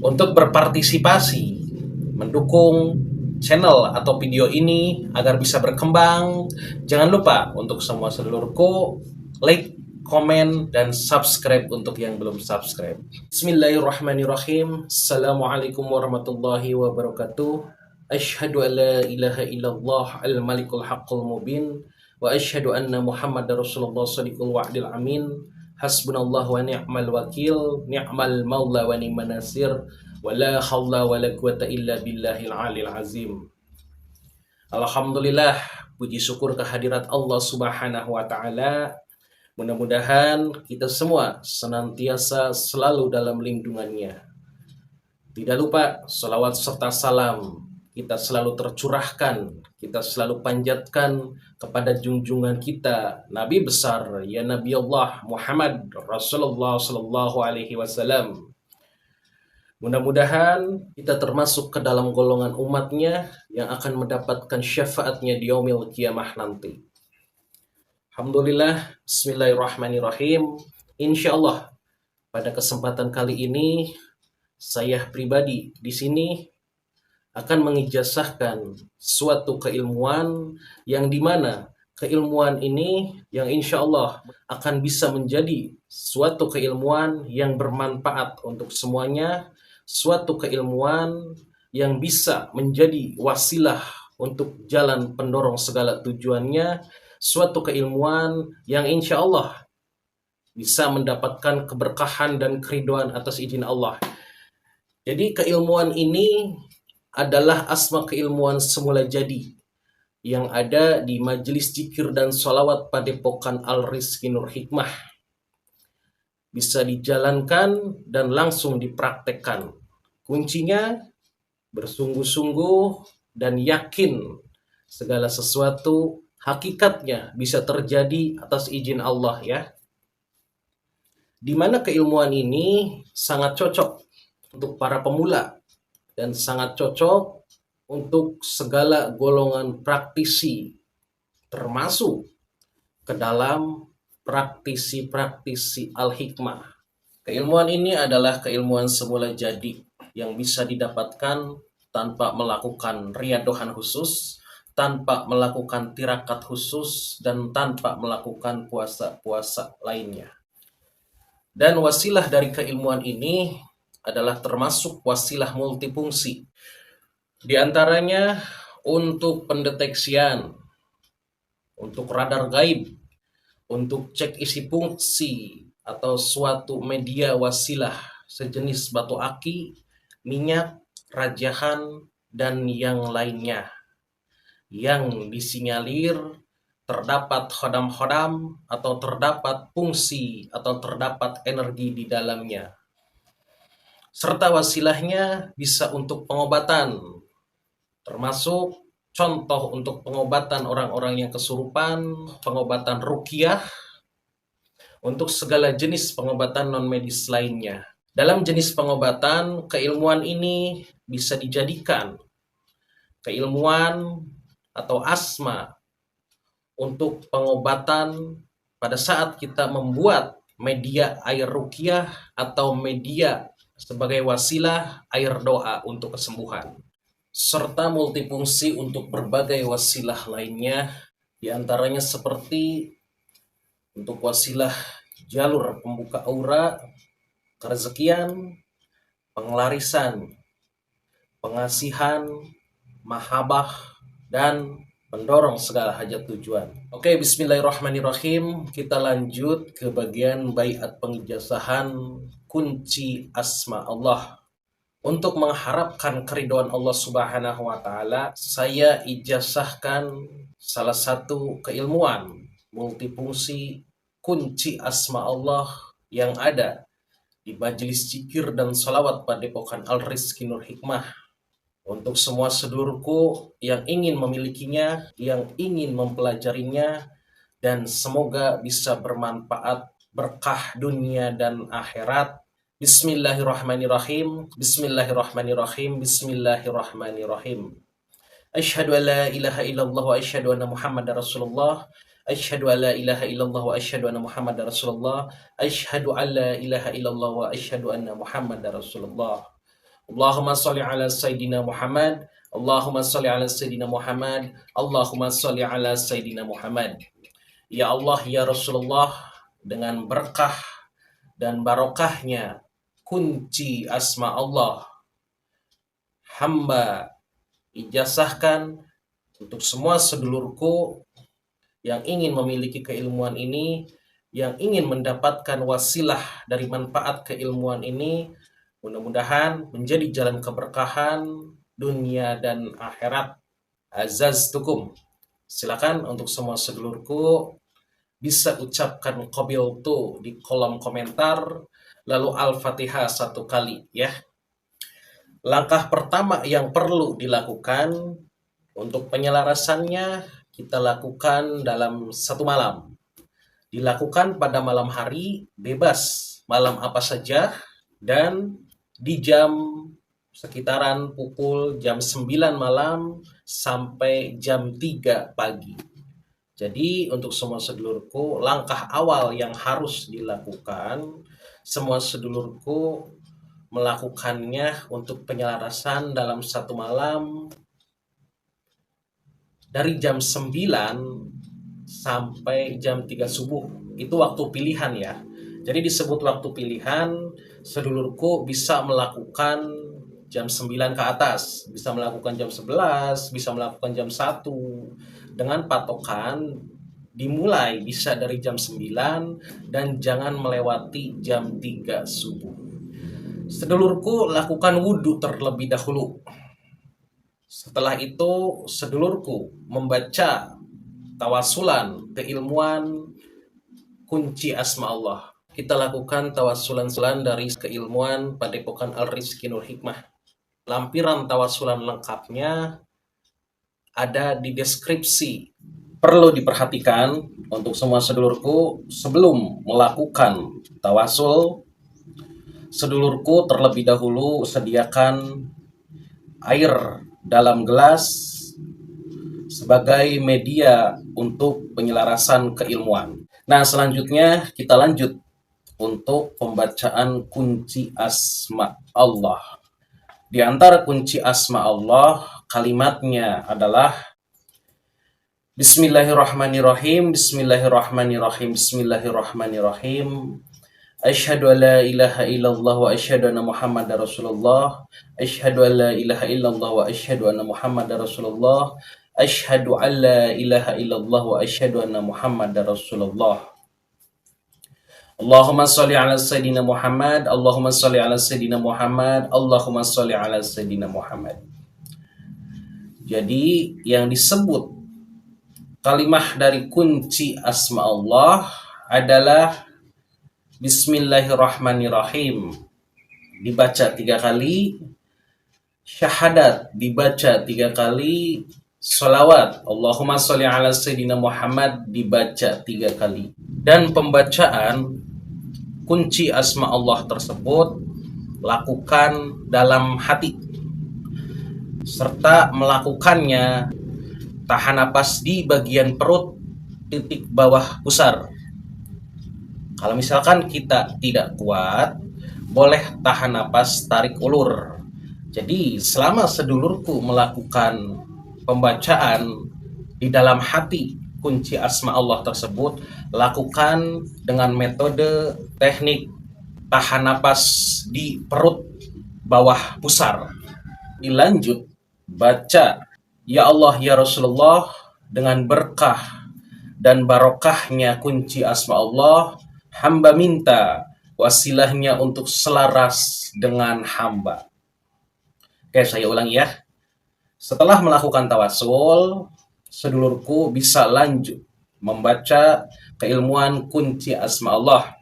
untuk berpartisipasi, mendukung channel atau video ini agar bisa berkembang. Jangan lupa untuk semua sedulurku like, komen, dan subscribe untuk yang belum subscribe. Bismillahirrahmanirrahim. Assalamualaikum warahmatullahi wabarakatuh. Asyhadu an la ilaha illallah al-malikul haqqul mubin wa asyhadu anna Muhammadar Rasulullah shadiqul wa'dil amin. Hasbunallah wa ni'mal wakil, ni'mal maula wa ni'man nasir, wa la haula wa la quwata illa billahil alil azim. Alhamdulillah, puji syukur kehadirat Allah Subhanahu wa taala. Mudah-mudahan kita semua senantiasa selalu dalam lindungannya. Tidak lupa salawat serta salam kita selalu tercurahkan, kita selalu panjatkan kepada junjungan kita, Nabi besar, ya Nabi Allah Muhammad Rasulullah Sallallahu Alaihi Wasallam. Mudah-mudahan kita termasuk ke dalam golongan umatnya yang akan mendapatkan syafaatnya di yaumil kiamah nanti. Alhamdulillah, bismillahirrahmanirrahim. Insya Allah pada kesempatan kali ini saya pribadi di sini akan mengijazahkan suatu keilmuan yang dimana keilmuan ini yang insya Allah akan bisa menjadi suatu keilmuan yang bermanfaat untuk semuanya, suatu keilmuan yang bisa menjadi wasilah untuk jalan pendorong segala tujuannya, suatu keilmuan yang insya Allah bisa mendapatkan keberkahan dan keridhaan atas izin Allah. Jadi keilmuan ini adalah asma keilmuan semula jadi yang ada di Majelis Zikir dan Sholawat Padepokan Al-Rizki Nur Hikmah. Bisa dijalankan dan langsung dipraktekkan. Kuncinya bersungguh-sungguh dan yakin segala sesuatu hakikatnya bisa terjadi atas izin Allah ya. Di mana keilmuan ini sangat cocok untuk para pemula dan sangat cocok untuk segala golongan praktisi, termasuk ke dalam praktisi-praktisi al-hikmah. Keilmuan ini adalah keilmuan semula jadi yang bisa didapatkan tanpa melakukan riadohan khusus, tanpa melakukan tirakat khusus, dan tanpa melakukan puasa-puasa lainnya. Dan wasilah dari keilmuan ini adalah termasuk wasilah multifungsi. Di antaranya untuk pendeteksian, untuk radar gaib, untuk cek isi fungsi atau suatu media wasilah sejenis batu aki, minyak, rajahan, dan yang lainnya yang disinyalir terdapat khodam-khodam atau terdapat fungsi atau terdapat energi di dalamnya. Serta wasilahnya bisa untuk pengobatan, termasuk contoh untuk pengobatan orang-orang yang kesurupan, pengobatan ruqyah, untuk segala jenis pengobatan non-medis lainnya. Dalam jenis pengobatan, keilmuan ini bisa dijadikan keilmuan atau asma untuk pengobatan pada saat kita membuat media air ruqyah atau media sebagai wasilah air doa untuk kesembuhan, serta multifungsi untuk berbagai wasilah lainnya, diantaranya seperti untuk wasilah jalur pembuka aura, kerezekian, pengelarisan, pengasihan, mahabbah, dan mendorong segala hajat tujuan. Oke, bismillahirrahmanirrahim. Kita lanjut ke bagian baiat pengijazahan kunci asma Allah. Untuk mengharapkan keridhaan Allah Subhanahu wa taala, saya ijazahkan salah satu keilmuan multifungsi kunci asma Allah yang ada di Majelis Zikir dan Sholawat Padepokan Al-Rizki Nur Hikmah. Untuk semua sedulurku yang ingin memilikinya, yang ingin mempelajarinya, dan semoga bisa bermanfaat, berkah dunia dan akhirat. Bismillahirrahmanirrahim. Bismillahirrahmanirrahim. Bismillahirrahmanirrahim. Asyhadu an la ilaha illallah wa asyhadu anna Muhammadar Rasulullah. Asyhadu an la ilaha illallah wa asyhadu anna Muhammadar Rasulullah. Asyhadu an la ilaha illallah wa asyhadu anna Muhammadar Rasulullah. Allahumma sholli ala Sayyidina Muhammad. Allahumma sholli ala Sayyidina Muhammad. Allahumma sholli ala Sayyidina Muhammad. Ya Allah, ya Rasulullah, dengan berkah dan barokahnya kunci asma Allah, hamba ijazahkan untuk semua sedulurku yang ingin memiliki keilmuan ini, yang ingin mendapatkan wasilah dari manfaat keilmuan ini, mudah-mudahan menjadi jalan keberkahan dunia dan akhirat. Azaztukum. Silakan untuk semua sedulurku bisa ucapkan qabiltu di kolom komentar, lalu Al-Fatihah 1 kali ya. Langkah pertama yang perlu dilakukan untuk penyelarasannya kita lakukan dalam 1 malam. Dilakukan pada malam hari, bebas malam apa saja, dan di jam sekitaran pukul jam 9 malam sampai jam 3 pagi. Jadi untuk semua sedulurku, langkah awal yang harus dilakukan, semua sedulurku melakukannya untuk penyelarasan dalam 1 malam dari jam 9 sampai jam 3 subuh. Itu waktu pilihan ya. Jadi disebut waktu pilihan, sedulurku bisa melakukan jam 9 ke atas, bisa melakukan jam 11, bisa melakukan jam 1, dengan patokan dimulai bisa dari jam 9 dan jangan melewati jam 3 subuh. Sedulurku lakukan wudhu terlebih dahulu. Setelah itu sedulurku membaca tawasulan keilmuan kunci asma Allah. Kita lakukan tawasulan dari keilmuan Padepokan Al-Rizki Nur Hikmah. Lampiran tawasulan lengkapnya ada di deskripsi. Perlu diperhatikan untuk semua sedulurku, sebelum melakukan tawasul, sedulurku terlebih dahulu sediakan air dalam gelas sebagai media untuk penyelarasan keilmuan. Nah, selanjutnya kita lanjut untuk pembacaan kunci asma Allah. Di antara kunci asma Allah, kalimatnya adalah Bismillahirrahmanirrahim, Bismillahirrahmanirrahim, Bismillahirrahmanirrahim. Asyhadu an la ilaha illallah wa asyhadu anna Muhammadar Rasulullah. Asyhadu an la ilaha illallah wa asyhadu anna Muhammadar Rasulullah. Asyhadu an la ilaha illallah wa asyhadu anna Muhammadar Rasulullah. Allahumma sholli ala Sayyidina Muhammad. Allahumma sholli ala Sayyidina Muhammad. Allahumma sholli ala Sayyidina Muhammad. Jadi yang disebut kalimah dari kunci asma Allah adalah Bismillahirrahmanirrahim. Dibaca 3 kali. Syahadat dibaca 3 kali. Sholawat Allahumma sholli ala Sayyidina Muhammad dibaca 3 kali. Dan pembacaan kunci asma Allah tersebut lakukan dalam hati, serta melakukannya tahan napas di bagian perut titik bawah pusar. Kalau misalkan kita tidak kuat, boleh tahan napas tarik ulur. Jadi selama sedulurku melakukan pembacaan di dalam hati kunci asma Allah tersebut, lakukan dengan metode teknik tahan napas di perut bawah pusar. Dilanjut baca Ya Allah ya Rasulullah, dengan berkah dan barokahnya kunci asma Allah, hamba minta wasilahnya untuk selaras dengan hamba. Oke, saya ulangi ya. Setelah melakukan tawasul, sedulurku bisa lanjut membaca keilmuan kunci asma Allah.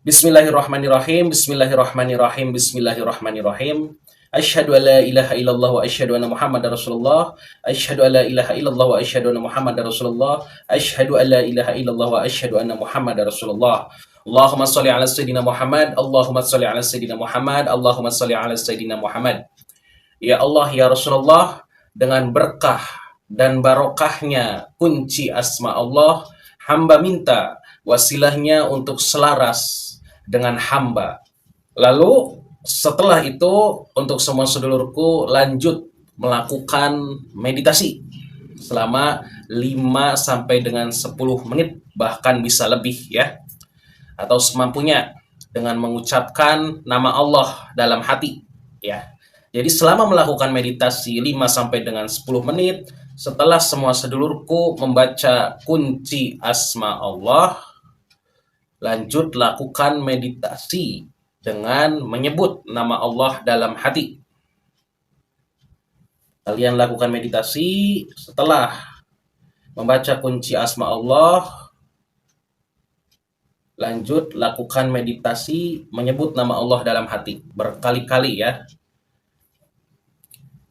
Bismillahirrahmanirrahim, Bismillahirrahmanirrahim, Bismillahirrahmanirrahim. Asyhadu an la ilaha illallah wa asyhadu anna Muhammadar Rasulullah. Asyhadu an la ilaha illallah wa asyhadu anna Muhammadar Rasulullah. Asyhadu an la ilaha illallah wa asyhadu anna Muhammadar Rasulullah. Allahumma sholli ala Sayyidina Muhammad. Allahumma sholli ala Sayyidina Muhammad. Allahumma sholli ala Sayyidina Muhammad. Ya Allah ya Rasulullah, dengan berkah dan barokahnya kunci asma Allah, hamba minta wasilahnya untuk selaras dengan hamba. Lalu Setelah itu, untuk semua sedulurku lanjut melakukan meditasi selama 5 sampai dengan 10 menit, bahkan bisa lebih ya, atau semampunya dengan mengucapkan nama Allah dalam hati ya. Jadi selama melakukan meditasi 5 sampai dengan 10 menit, setelah semua sedulurku membaca kunci asma Allah, lanjut lakukan meditasi dengan menyebut nama Allah dalam hati. Kalian lakukan meditasi setelah membaca kunci asma Allah, lanjut lakukan meditasi menyebut nama Allah dalam hati berkali-kali ya.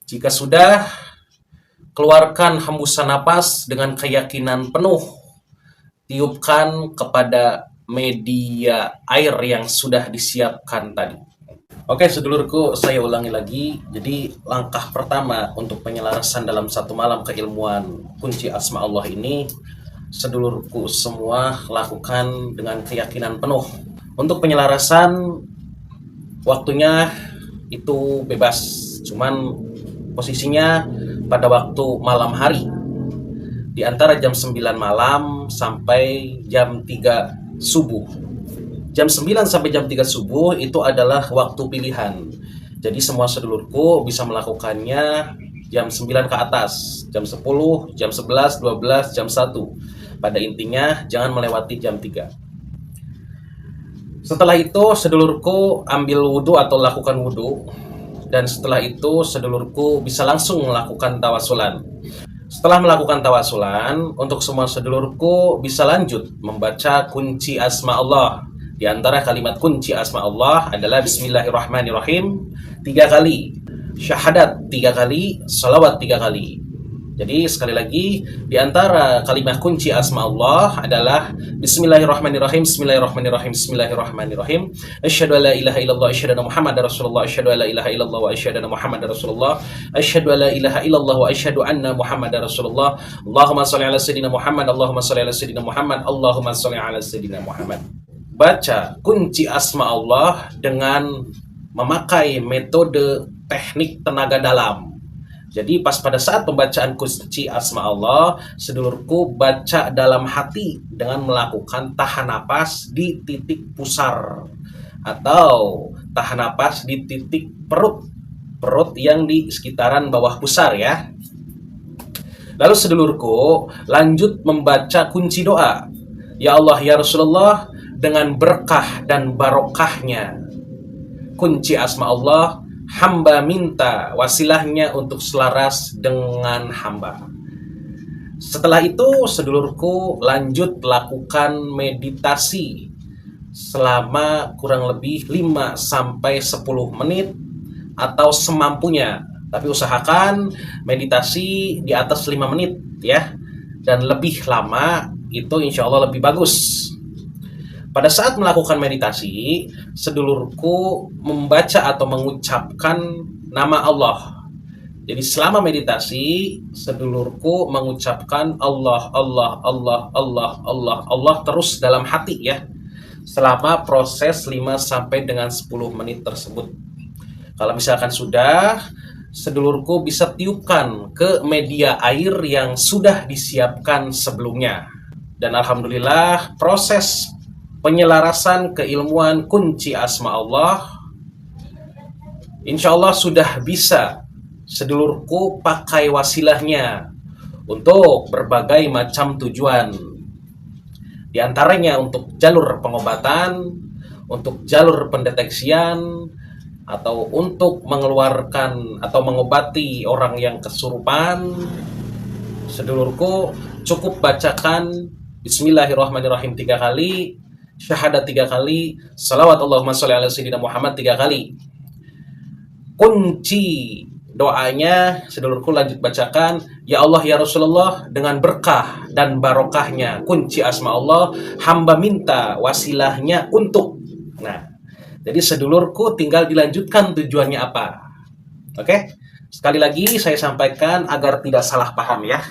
Jika sudah, keluarkan hembusan napas dengan keyakinan penuh. Tiupkan kepada media air yang sudah disiapkan tadi. Oke sedulurku, saya ulangi lagi. Jadi langkah pertama untuk penyelarasan dalam satu malam keilmuan kunci asma Allah ini, sedulurku semua lakukan dengan keyakinan penuh. Untuk penyelarasan, waktunya itu bebas, cuman posisinya pada waktu malam hari, di antara jam 9 malam sampai jam 3 subuh. Jam 9 sampai jam 3 subuh itu adalah waktu pilihan. Jadi semua sedulurku bisa melakukannya jam 9 ke atas, jam 10, jam 11, 12, jam 1. Pada intinya jangan melewati jam 3. Setelah itu sedulurku ambil wudhu atau lakukan wudhu. Dan setelah itu sedulurku bisa langsung melakukan tawasulan. Setelah melakukan tawasulan, untuk semua sedulurku bisa lanjut membaca kunci asma Allah. Di antara kalimat kunci asma Allah adalah Bismillahirrahmanirrahim 3 kali, syahadat 3 kali, salawat 3 kali. Jadi sekali lagi, di antara kalimat kunci asma Allah adalah Bismillahirrahmanirrahim, Bismillahirrahmanirrahim, Bismillahirrahmanirrahim. Asyhadu an la ilaha illallah, asyhadu anna Muhammadar Rasulullah, asyhadu an la ilaha illallah wa asyhadu anna Muhammadar Rasulullah, asyhadu an la ilaha illallah wa asyhadu anna Muhammadar Rasulullah. Allahumma shalli ala sayyidina Muhammad, Allahumma shalli ala sayyidina Muhammad, Allahumma shalli ala sayyidina Muhammad. Baca kunci asma Allah dengan memakai metode teknik tenaga dalam. Jadi pas pada saat pembacaan kunci asma Allah, sedulurku baca dalam hati dengan melakukan tahan napas di titik pusar atau tahan napas di titik perut yang di sekitaran bawah pusar ya. Lalu sedulurku lanjut membaca kunci doa. Ya Allah ya Rasulullah, dengan berkah dan barokahnya kunci asma Allah, hamba minta wasilahnya untuk selaras dengan hamba. Setelah itu sedulurku lanjut lakukan meditasi selama kurang lebih 5 sampai 10 menit atau semampunya. Tapi usahakan meditasi di atas 5 menit ya. Dan lebih lama itu insya Allah lebih bagus. Pada saat melakukan meditasi, sedulurku membaca atau mengucapkan nama Allah. Jadi selama meditasi, sedulurku mengucapkan Allah, Allah, Allah, Allah, Allah, Allah terus dalam hati ya. Selama proses 5 sampai dengan 10 menit tersebut. Kalau misalkan sudah, sedulurku bisa tiupkan ke media air yang sudah disiapkan sebelumnya. Dan alhamdulillah proses penyelarasan keilmuan kunci asma Allah insya Allah sudah bisa sedulurku pakai wasilahnya untuk berbagai macam tujuan. Di antaranya untuk jalur pengobatan, untuk jalur pendeteksian, atau untuk mengeluarkan atau mengobati orang yang kesurupan. Sedulurku cukup bacakan Bismillahirrahmanirrahim 3 kali, syahadat 3 kali, salawat Allahumma sholli ala sayyidina Muhammad 3 kali. Kunci doanya sedulurku lanjut bacakan, ya Allah ya Rasulullah, dengan berkah dan barokahnya kunci asma Allah, hamba minta wasilahnya untuk. Nah, jadi sedulurku tinggal dilanjutkan tujuannya apa. Oke? Sekali lagi saya sampaikan agar tidak salah paham ya.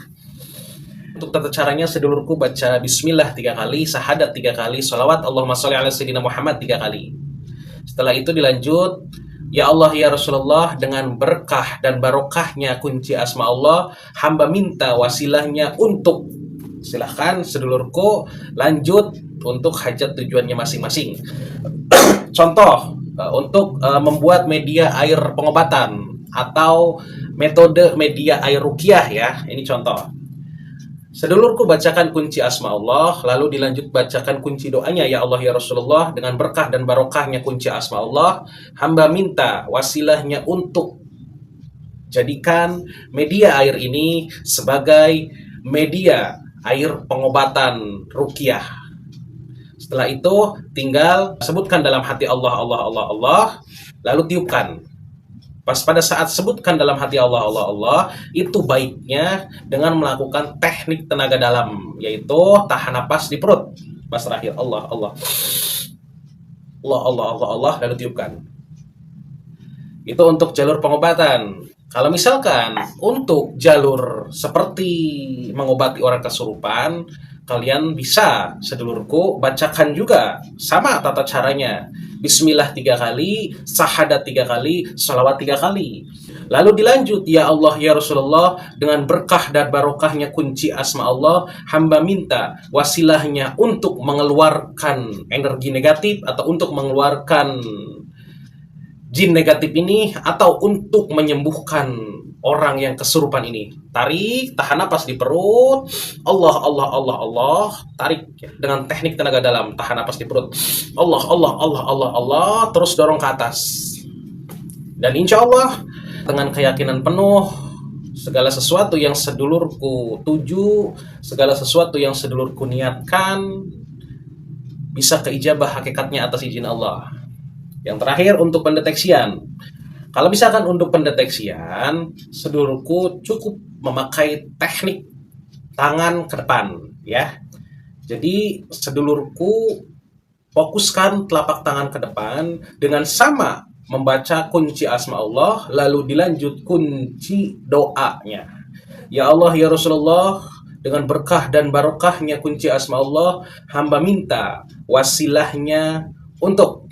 Untuk tata caranya sedulurku baca bismillah 3 kali, syahadat 3 kali, salawat Allahumma sholli ala sayyidina Muhammad 3 kali. Setelah itu dilanjut Ya Allah ya Rasulullah, dengan berkah dan barokahnya kunci asma Allah, hamba minta wasilahnya untuk, silahkan sedulurku lanjut untuk hajat tujuannya masing-masing. Contoh, untuk membuat media air pengobatan atau metode media air ruqyah ya. Ini contoh. Sedulurku bacakan kunci asma Allah, lalu dilanjut bacakan kunci doanya, ya Allah ya Rasulullah, dengan berkah dan barokahnya kunci asma Allah, hamba minta wasilahnya untuk jadikan media air ini sebagai media air pengobatan ruqyah. Setelah itu tinggal sebutkan dalam hati Allah, Allah, Allah, Allah, lalu tiupkan. Pas pada saat sebutkan dalam hati Allah, Allah, Allah, itu baiknya dengan melakukan teknik tenaga dalam, yaitu tahan napas di perut. Pas terakhir Allah, Allah, Allah, Allah, Allah, Allah, lalu tiupkan. Itu untuk jalur pengobatan. Kalau misalkan untuk jalur seperti mengobati orang kesurupan, kalian bisa, sedulurku, bacakan juga sama tata caranya. Bismillah 3 kali, sahadat 3 kali, salawat 3 kali. Lalu dilanjut, ya Allah ya Rasulullah, dengan berkah dan barokahnya kunci asma Allah, hamba minta wasilahnya untuk mengeluarkan energi negatif atau untuk mengeluarkan jin negatif ini, atau untuk menyembuhkan orang yang kesurupan ini. Tarik, tahan napas di perut. Allah, Allah, Allah, Allah. Tarik dengan teknik tenaga dalam. Tahan napas di perut. Allah, Allah, Allah, Allah, Allah. Terus dorong ke atas. Dan insya Allah dengan keyakinan penuh, segala sesuatu yang sedulurku tuju, segala sesuatu yang sedulurku niatkan, bisa keijabah hakikatnya atas izin Allah. Yang terakhir untuk pendeteksian. Kalau misalkan untuk pendeteksian, sedulurku cukup memakai teknik tangan ke depan, ya. Jadi sedulurku fokuskan telapak tangan ke depan dengan sama membaca kunci asma Allah, lalu dilanjut kunci doanya. Ya Allah ya Rasulullah, dengan berkah dan barokahnya kunci asma Allah, hamba minta wasilahnya untuk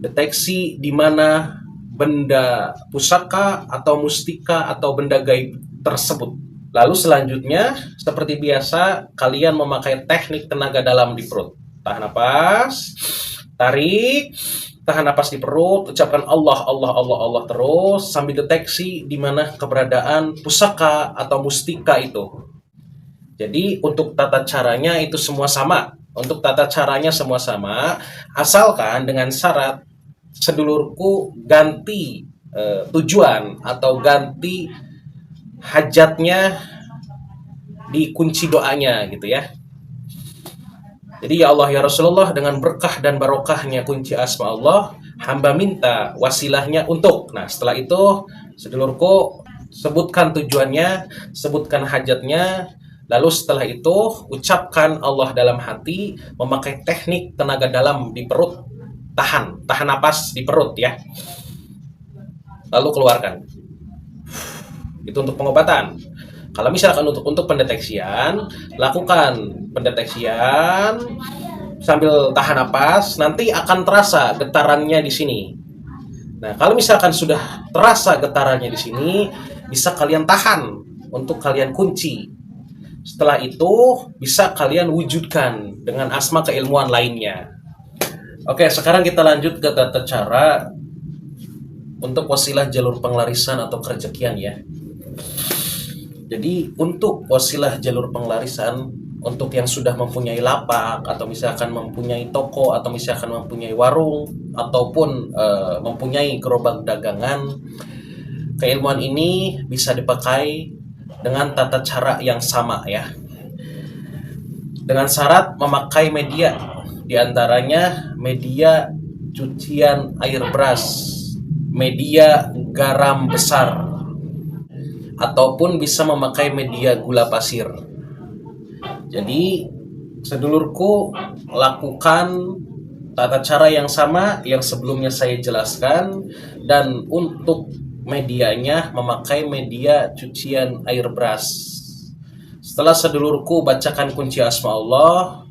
deteksi di mana benda pusaka atau mustika atau benda gaib tersebut. Lalu selanjutnya, seperti biasa, kalian memakai teknik tenaga dalam di perut. Tahan napas, tarik, tahan napas di perut, ucapkan Allah, Allah, Allah, Allah terus, sambil deteksi di mana keberadaan pusaka atau mustika itu. Jadi untuk tata caranya itu semua sama. Untuk tata caranya semua sama, asalkan dengan syarat sedulurku ganti tujuan atau ganti hajatnya di kunci doanya gitu ya. Jadi ya Allah ya Rasulullah, dengan berkah dan barokahnya kunci asma Allah, hamba minta wasilahnya untuk. Nah setelah itu sedulurku sebutkan tujuannya, sebutkan hajatnya, lalu setelah itu ucapkan Allah dalam hati, memakai teknik tenaga dalam di perut. Tahan napas di perut ya. Lalu keluarkan. Itu untuk pengobatan. Kalau misalkan untuk pendeteksian, lakukan pendeteksian sambil tahan napas, nanti akan terasa getarannya di sini. Nah, kalau misalkan sudah terasa getarannya di sini, bisa kalian tahan untuk kalian kunci. Setelah itu bisa kalian wujudkan dengan asma keilmuan lainnya. Oke, sekarang kita lanjut ke tata cara untuk wasilah jalur penglarisan atau kerejekian ya. Jadi untuk wasilah jalur penglarisan, untuk yang sudah mempunyai lapak atau misalkan mempunyai toko atau misalkan mempunyai warung ataupun mempunyai gerobak dagangan, keilmuan ini bisa dipakai dengan tata cara yang sama ya. Dengan syarat memakai media, di antaranya media cucian air beras, media garam besar, ataupun bisa memakai media gula pasir. Jadi sedulurku lakukan tata cara yang sama yang sebelumnya saya jelaskan, dan untuk medianya memakai media cucian air beras. Setelah sedulurku bacakan kunci asma Allah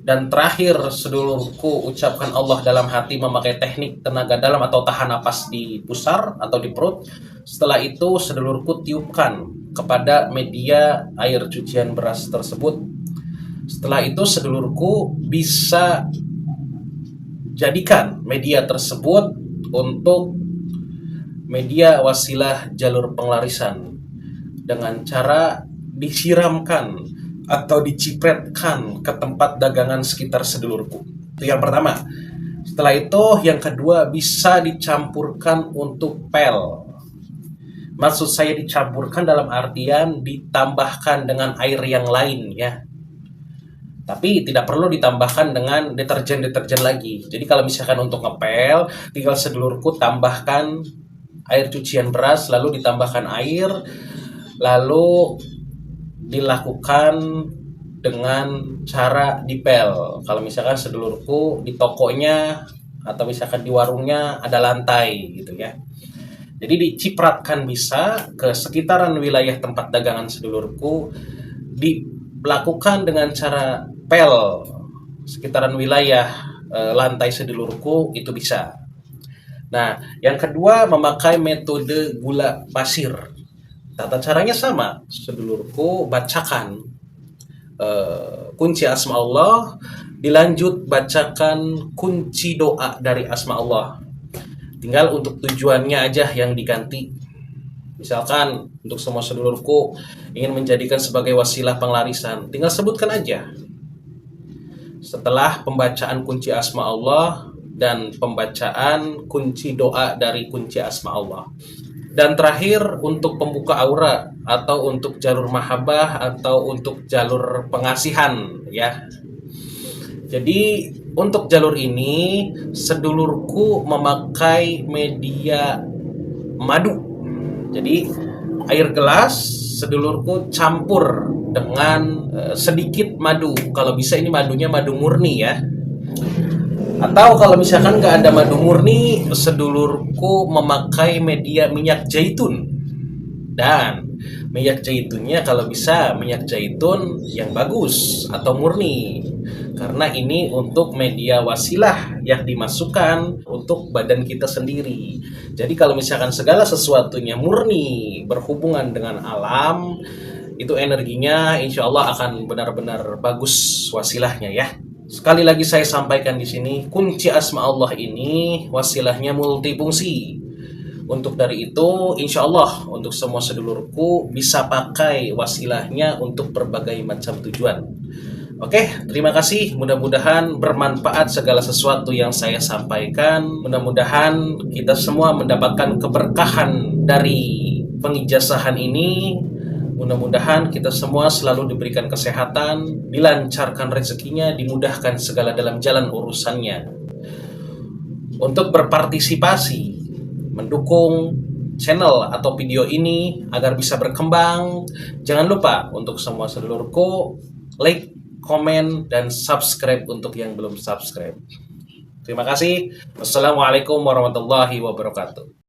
Dan terakhir, sedulurku, ucapkan Allah dalam hati memakai teknik tenaga dalam atau tahan napas di pusar atau di perut. Setelah itu, sedulurku tiupkan kepada media air cucian beras tersebut. Setelah itu, sedulurku bisa jadikan media tersebut untuk media wasilah jalur penglarisan dengan cara disiramkan atau dicipretkan ke tempat dagangan sekitar sedulurku. Itu yang pertama. Setelah itu, yang kedua bisa dicampurkan untuk pel. Maksud saya dicampurkan dalam artian ditambahkan dengan air yang lain ya. Tapi tidak perlu ditambahkan dengan deterjen-deterjen lagi. Jadi kalau misalkan untuk ngepel, tinggal sedulurku tambahkan air cucian beras, lalu ditambahkan air, lalu dilakukan dengan cara dipel. Kalau misalkan sedulurku di tokonya atau misalkan di warungnya ada lantai gitu ya. Jadi dicipratkan bisa ke sekitaran wilayah tempat dagangan sedulurku, dilakukan dengan cara pel sekitaran wilayah lantai sedulurku itu bisa. Nah, yang kedua memakai metode gula pasir. Tata caranya sama, sedulurku bacakan kunci asma Allah, dilanjut bacakan kunci doa dari asma Allah. Tinggal untuk tujuannya aja yang diganti. Misalkan untuk semua sedulurku ingin menjadikan sebagai wasilah penglarisan, tinggal sebutkan aja. Setelah pembacaan kunci asma Allah dan pembacaan kunci doa dari kunci asma Allah. Dan terakhir untuk pembuka aura atau untuk jalur mahabbah atau untuk jalur pengasihan ya. Jadi untuk jalur ini sedulurku memakai media madu. Jadi air gelas sedulurku campur dengan sedikit madu. Kalau bisa ini madunya madu murni ya. Atau kalau misalkan nggak ada madu murni, sedulurku memakai media minyak zaitun. Dan minyak zaitunnya kalau bisa minyak zaitun yang bagus atau murni. Karena ini untuk media wasilah yang dimasukkan untuk badan kita sendiri. Jadi kalau misalkan segala sesuatunya murni berhubungan dengan alam, itu energinya insya Allah akan benar-benar bagus wasilahnya ya. Sekali lagi saya sampaikan di sini, kunci asma Allah ini wasilahnya multifungsi. Untuk dari itu, insya Allah untuk semua sedulurku bisa pakai wasilahnya untuk berbagai macam tujuan. Oke, terima kasih. Mudah-mudahan bermanfaat segala sesuatu yang saya sampaikan. Mudah-mudahan kita semua mendapatkan keberkahan dari pengijazahan ini. Mudah-mudahan kita semua selalu diberikan kesehatan, dilancarkan rezekinya, dimudahkan segala dalam jalan urusannya. Untuk berpartisipasi, mendukung channel atau video ini agar bisa berkembang, jangan lupa untuk semua sedulurku, like, komen, dan subscribe untuk yang belum subscribe. Terima kasih. Wassalamualaikum warahmatullahi wabarakatuh.